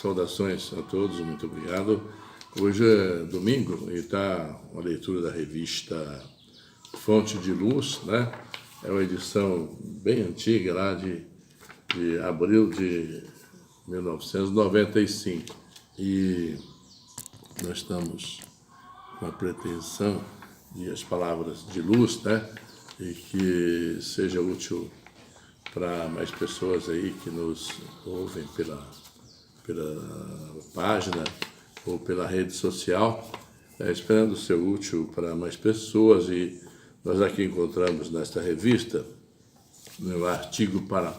Saudações a todos, muito obrigado. Hoje é domingo e está uma leitura da revista Fonte de Luz, né? É uma edição bem antiga, lá de abril de 1995. E nós estamos com a pretensão de as palavras de luz, né? E que seja útil para mais pessoas aí que nos ouvem pela página ou pela rede social, esperando ser útil para mais pessoas. E nós aqui encontramos nesta revista um artigo para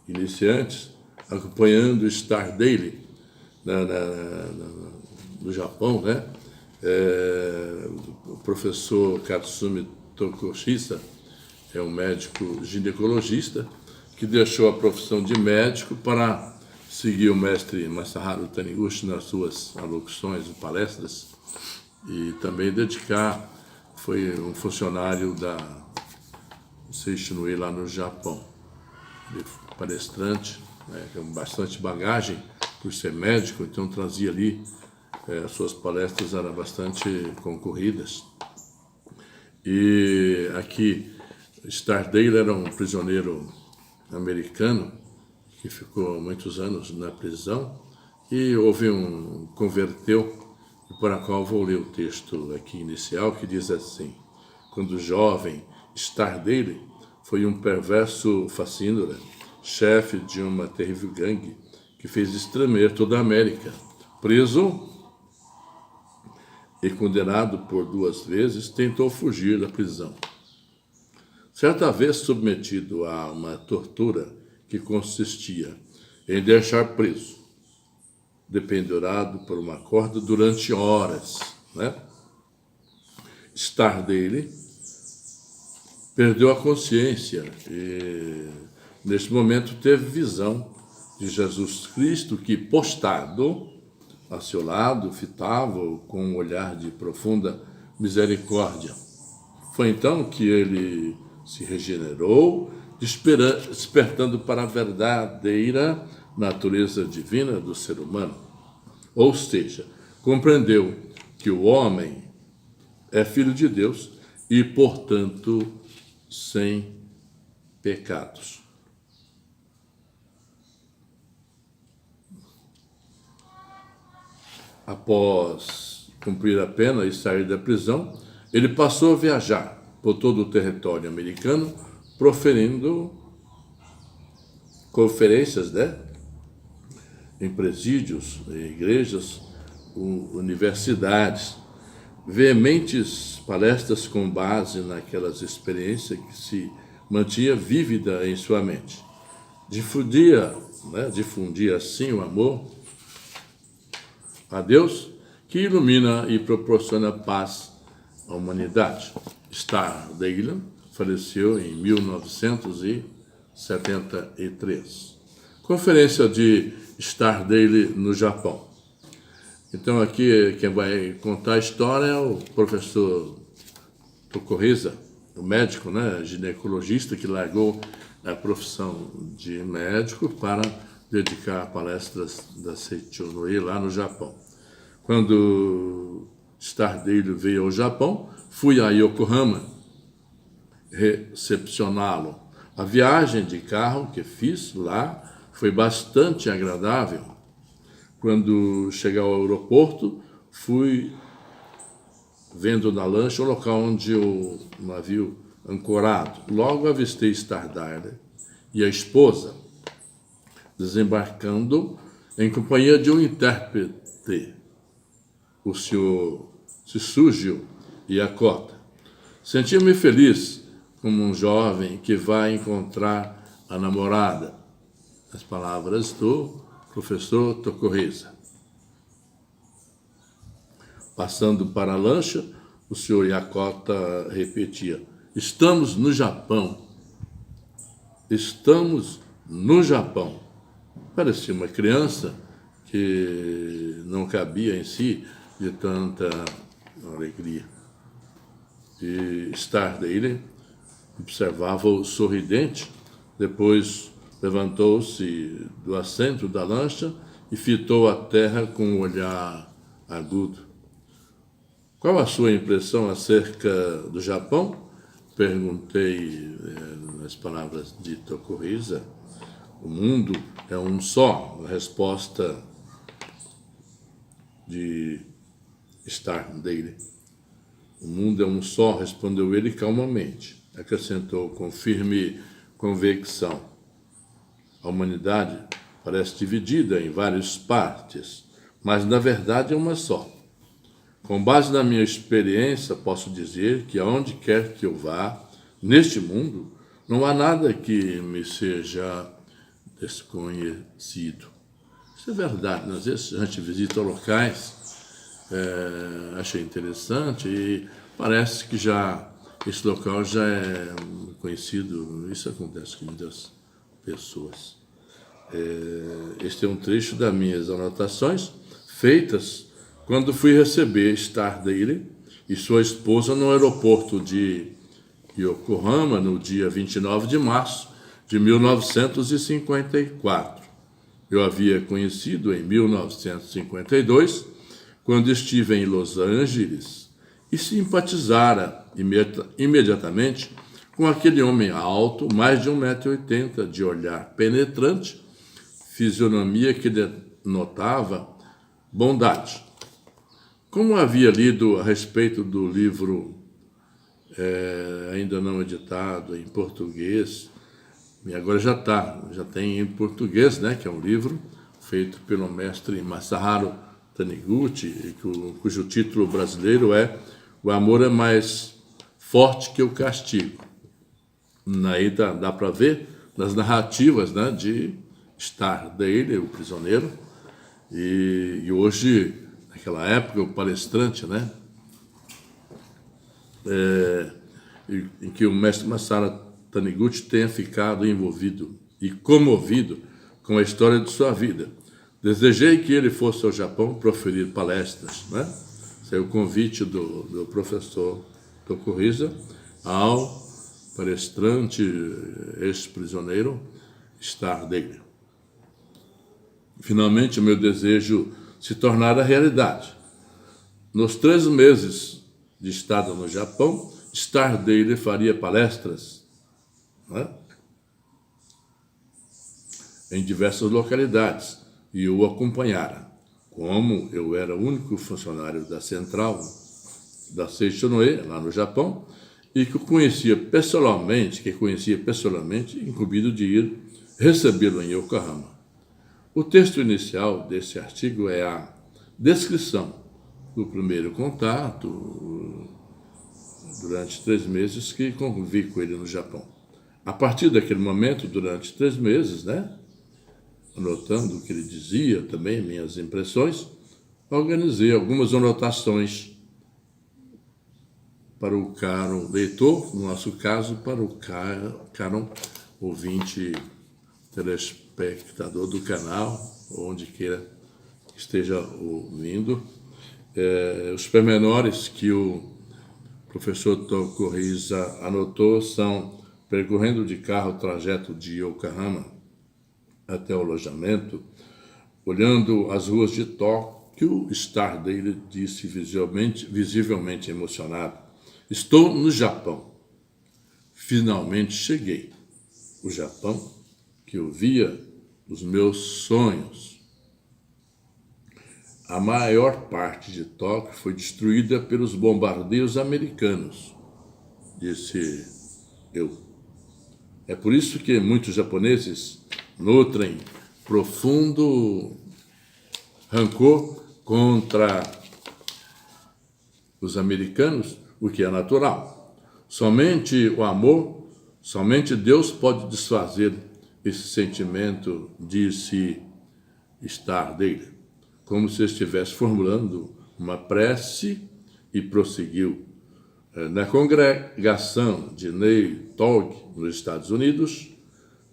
iniciantes, acompanhando o Star Daily no Japão, né? O professor Katsumi Tokushisa é um médico ginecologista que deixou a profissão de médico para seguir o mestre Masaharu Taniguchi nas suas alocuções e palestras, e também foi um funcionário da Seishinui lá no Japão. Ele foi palestrante, né, com bastante bagagem por ser médico, então trazia ali, as suas palestras eram bastante concorridas. E aqui, Stardale era um prisioneiro americano que ficou muitos anos na prisão, e houve um converteu, para a qual vou ler o texto aqui inicial, que diz assim: quando jovem, Stardale foi um perverso facínora, chefe de uma terrível gangue que fez estremer toda a América. Preso e condenado por 2 vezes, tentou fugir da prisão. Certa vez submetido a uma tortura que consistia em deixar preso, dependurado por uma corda durante horas, né? Stardale perdeu a consciência e, nesse momento, teve visão de Jesus Cristo que, postado a seu lado, fitava-o com um olhar de profunda misericórdia. Foi então que ele se regenerou, despertando para a verdadeira natureza divina do ser humano. Ou seja, compreendeu que o homem é filho de Deus e, portanto, sem pecados. Após cumprir a pena e sair da prisão, ele passou a viajar por todo o território americano, proferindo conferências, né? Em presídios, em igrejas, universidades, veementes palestras com base naquelas experiências que se mantinha vívida em sua mente. Difundia assim o amor a Deus, que ilumina e proporciona paz à humanidade. Stardale faleceu em 1973. Conferência de Stardale no Japão. Então aqui quem vai contar a história é o professor Tokuhisa, o médico, né, ginecologista, que largou a profissão de médico para dedicar palestras da Seishinui lá no Japão. Quando Stardale veio ao Japão, fui a Yokohama recepcioná-lo. A viagem de carro que fiz lá foi bastante agradável. Quando cheguei ao aeroporto, fui vendo na lancha o local onde o navio ancorado. Logo avistei Stardale e a esposa desembarcando em companhia de um intérprete, o senhor Tsuji Yakota. Senti-me feliz como um jovem que vai encontrar a namorada. As palavras do professor Tokuhisa. Passando para a lancha, o senhor Yakota repetia: estamos no Japão. Estamos no Japão. Parecia uma criança que não cabia em si de tanta alegria. E Stardale observava-o sorridente, depois levantou-se do assento da lancha e fitou a terra com um olhar agudo. Qual a sua impressão acerca do Japão? Perguntei nas palavras de Tokuhisa. O mundo é um só. A resposta de Starr-Dale. O mundo é um só, respondeu ele calmamente. Acrescentou com firme convicção. A humanidade parece dividida em várias partes, mas na verdade é uma só. Com base na minha experiência, posso dizer que aonde quer que eu vá, neste mundo, não há nada que me seja desconhecido. Isso é verdade. Às vezes a gente visita locais, achei interessante e parece que esse local já é conhecido. Isso acontece com muitas pessoas. Este é um trecho das minhas anotações feitas quando fui receber Starr-Dale e sua esposa no aeroporto de Yokohama no dia 29 de março de 1954. Eu havia conhecido em 1952, quando estive em Los Angeles, e simpatizara imediatamente com aquele homem alto, mais de 1,80 m, de olhar penetrante, fisionomia que denotava bondade. Como havia lido a respeito do livro ainda não editado em português, e agora já tem em português, né, que é um livro feito pelo mestre Masaharu Taniguchi, cujo título brasileiro é O Amor é Mais Forte que o Castigo. Aí dá para ver nas narrativas, né, de Starr-Dale, o prisioneiro, e hoje, naquela época, o palestrante, né, em que o mestre Masaharu Taniguchi tenha ficado envolvido e comovido com a história de sua vida. Desejei que ele fosse ao Japão proferir palestras, né? Esse é o convite do professor Tokuhisa ao palestrante, ex-prisioneiro Starr-Dale. Finalmente, o meu desejo se tornara realidade. Nos 3 meses de estada no Japão, Starr-Dale faria palestras, né, em diversas localidades e eu o acompanhara. Como eu era o único funcionário da central da Seishonoe, lá no Japão, e que conhecia pessoalmente, incumbido de ir recebê-lo em Yokohama. O texto inicial desse artigo é a descrição do primeiro contato durante 3 meses que convivi com ele no Japão. A partir daquele momento, durante 3 meses, né, anotando o que ele dizia, também minhas impressões, organizei algumas anotações para o caro leitor, no nosso caso, para o caro ouvinte, telespectador do canal, onde queira que esteja ouvindo. Os pormenores que o professor Tokuhisa anotou são: percorrendo de carro o trajeto de Yokohama até o alojamento, olhando as ruas de Tóquio, Starr-Dale disse visivelmente emocionado: estou no Japão. Finalmente cheguei. O Japão que eu via nos meus sonhos. A maior parte de Tóquio foi destruída pelos bombardeios americanos, disse eu. É por isso que muitos japoneses nutrem profundo rancor contra os americanos, o que é natural. Somente o amor, somente Deus pode desfazer esse sentimento, disse Starr-Dale, como se estivesse formulando uma prece, e prosseguiu. Na congregação de Ney-Tog, nos Estados Unidos,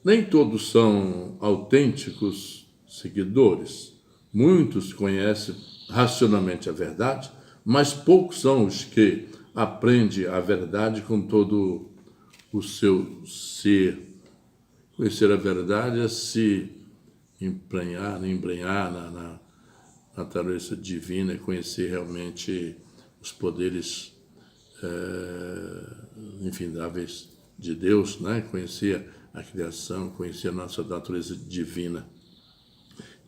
nem todos são autênticos seguidores. Muitos conhecem racionalmente a verdade, mas poucos são os que aprendem a verdade com todo o seu ser. Conhecer a verdade é se embrenhar na natureza divina e conhecer realmente os poderes infindáveis de Deus, né? Conhecer a criação, conhecer a nossa natureza divina.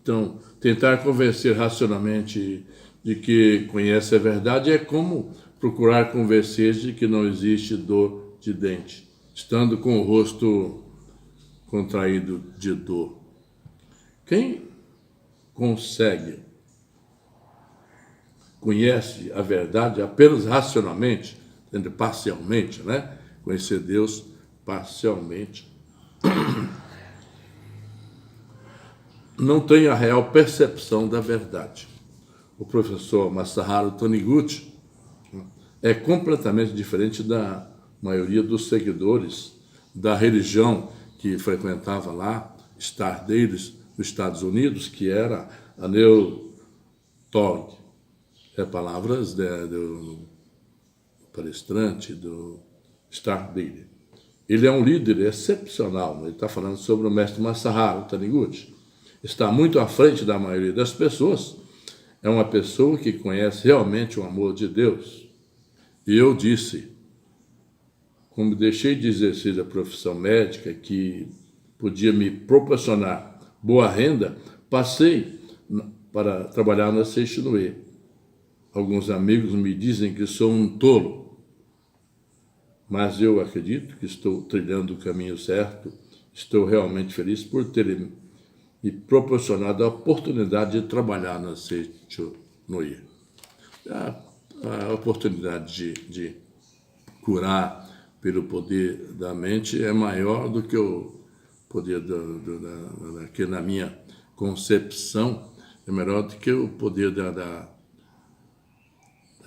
Então, tentar convencer racionalmente de que conhece a verdade é como procurar convencer de que não existe dor de dente, estando com o rosto contraído de dor. Quem conhece a verdade apenas racionalmente, parcialmente, né? Conhecer Deus parcialmente, não tem a real percepção da verdade. O professor Masaharu Taniguchi é completamente diferente da maioria dos seguidores da religião que frequentava lá, Stardales, nos Estados Unidos, que era a New Thought. Palavras do palestrante, do Stardale. Ele é um líder excepcional. Ele está falando sobre o mestre Masaharu Taniguchi. Está muito à frente da maioria das pessoas. É uma pessoa que conhece realmente o amor de Deus. E eu disse, como deixei de exercer a profissão médica, que podia me proporcionar boa renda, passei para trabalhar na Seishinue. Alguns amigos me dizem que sou um tolo, mas eu acredito que estou trilhando o caminho certo. Estou realmente feliz por ter me proporcionado a oportunidade de trabalhar na Seishinue. A oportunidade de curar pelo poder da mente é maior do que o poder que na minha concepção é melhor do que o poder da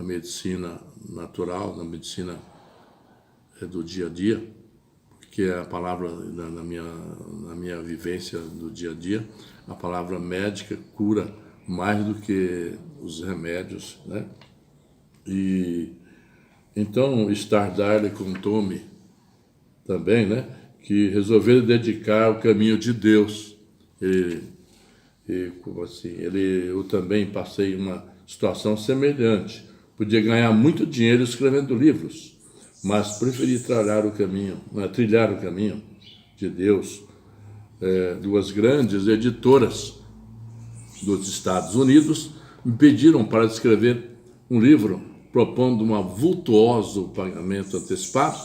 medicina natural, da medicina do dia a dia, porque a palavra na minha vivência do dia a dia, a palavra médica cura mais do que os remédios, né? E então Stardale contou-me também, né, que resolveu dedicar ao caminho de Deus. Eu também passei uma situação semelhante. Podia ganhar muito dinheiro escrevendo livros, mas preferi trilhar o caminho de Deus. Duas grandes editoras dos Estados Unidos me pediram para escrever um livro propondo um vultuoso pagamento antecipado,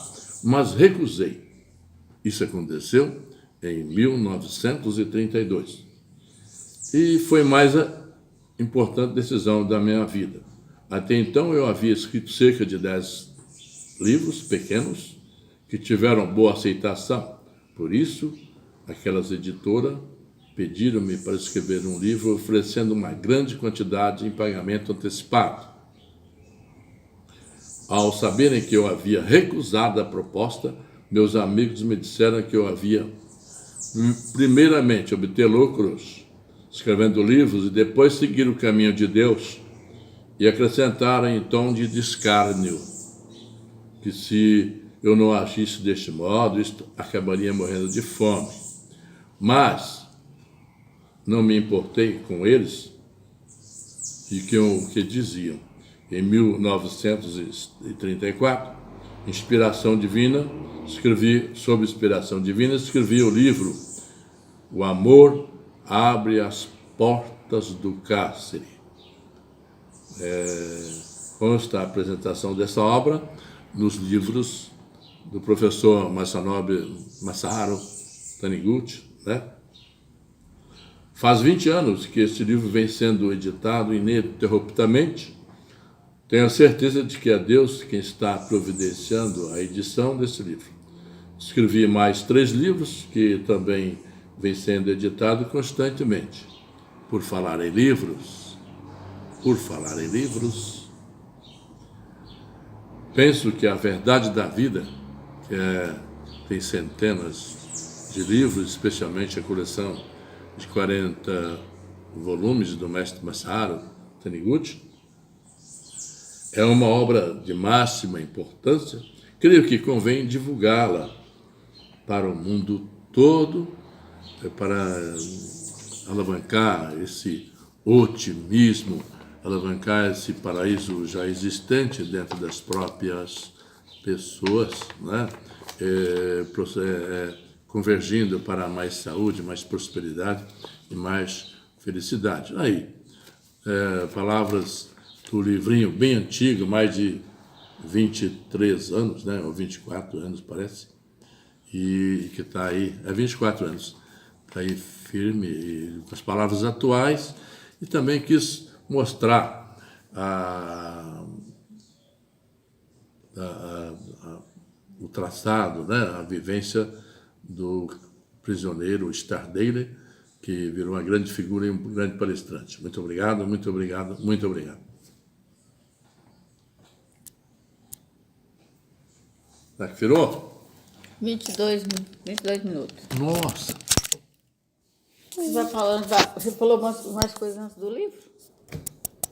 mas recusei. Isso aconteceu em 1932. E foi mais a importante decisão da minha vida. Até então eu havia escrito cerca de 10 livros pequenos que tiveram boa aceitação. Por isso, aquelas editoras pediram-me para escrever um livro oferecendo uma grande quantidade em pagamento antecipado. Ao saberem que eu havia recusado a proposta, meus amigos me disseram que eu havia, primeiramente, obter lucros, escrevendo livros, e depois seguir o caminho de Deus, e acrescentaram em tom de descárnio que se eu não agisse deste modo, acabaria morrendo de fome. Mas não me importei com eles e o que diziam. Em 1934, sob inspiração divina, escrevi o livro O Amor Abre as Portas do Cárcere. Consta a apresentação dessa obra nos livros do professor Masaharu Taniguchi, né? Faz 20 anos que este livro vem sendo editado ininterruptamente. Tenho a certeza de que é Deus quem está providenciando a edição desse livro. Escrevi mais 3 livros que também vêm sendo editados constantemente. Por falar em livros, penso que a verdade da vida, tem centenas de livros, especialmente a coleção de 40 volumes do mestre Masaharu Taniguchi, é uma obra de máxima importância. Creio que convém divulgá-la para o mundo todo, para alavancar esse otimismo, alavancar esse paraíso já existente dentro das próprias pessoas, né? Convergindo para mais saúde, mais prosperidade e mais felicidade. Aí, palavras do livrinho bem antigo, mais de 23 anos, né? Ou 24 anos, parece, e que está aí, 24 anos, está aí firme, e com as palavras atuais, e também quis mostrar o traçado, né? A vivência do prisioneiro Stardale, que virou uma grande figura e um grande palestrante. Muito obrigado, muito obrigado, muito obrigado. Será que virou? 22 minutos. Nossa! Você vai falando, você falou mais coisas antes do livro?